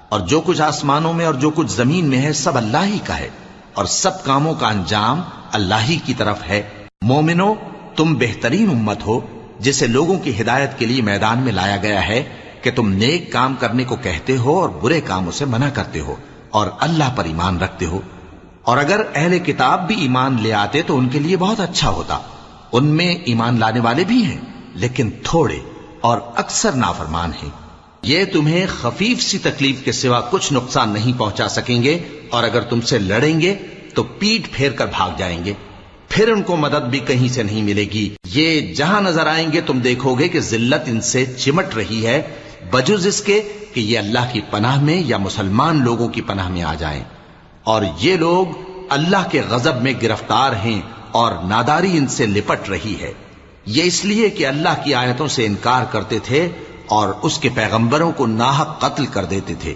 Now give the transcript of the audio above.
اور جو کچھ آسمانوں میں اور جو کچھ زمین میں ہے سب اللہ ہی کا ہے، اور سب کاموں کا انجام اللہ ہی کی طرف ہے۔ مومنو، تم بہترین امت ہو جسے لوگوں کی ہدایت کے لیے میدان میں لایا گیا ہے کہ تم نیک کام کرنے کو کہتے ہو اور برے کاموں سے منع کرتے ہو اور اللہ پر ایمان رکھتے ہو۔ اور اگر اہل کتاب بھی ایمان لے آتے تو ان کے لیے بہت اچھا ہوتا، ان میں ایمان لانے والے بھی ہیں لیکن تھوڑے اور اکثر نافرمان ہیں۔ یہ تمہیں خفیف سی تکلیف کے سوا کچھ نقصان نہیں پہنچا سکیں گے، اور اگر تم سے لڑیں گے تو پیٹ پھیر کر بھاگ جائیں گے، پھر ان کو مدد بھی کہیں سے نہیں ملے گی۔ یہ جہاں نظر آئیں گے تم دیکھو گے کہ ذلت ان سے چمٹ رہی ہے، بجز اس کے کہ یہ اللہ کی پناہ میں یا مسلمان لوگوں کی پناہ میں آ جائیں۔ اور یہ لوگ اللہ کے غضب میں گرفتار ہیں اور ناداری ان سے لپٹ رہی ہے، یہ اس لیے کہ اللہ کی آیتوں سے انکار کرتے تھے اور اس کے پیغمبروں کو ناحق قتل کر دیتے تھے۔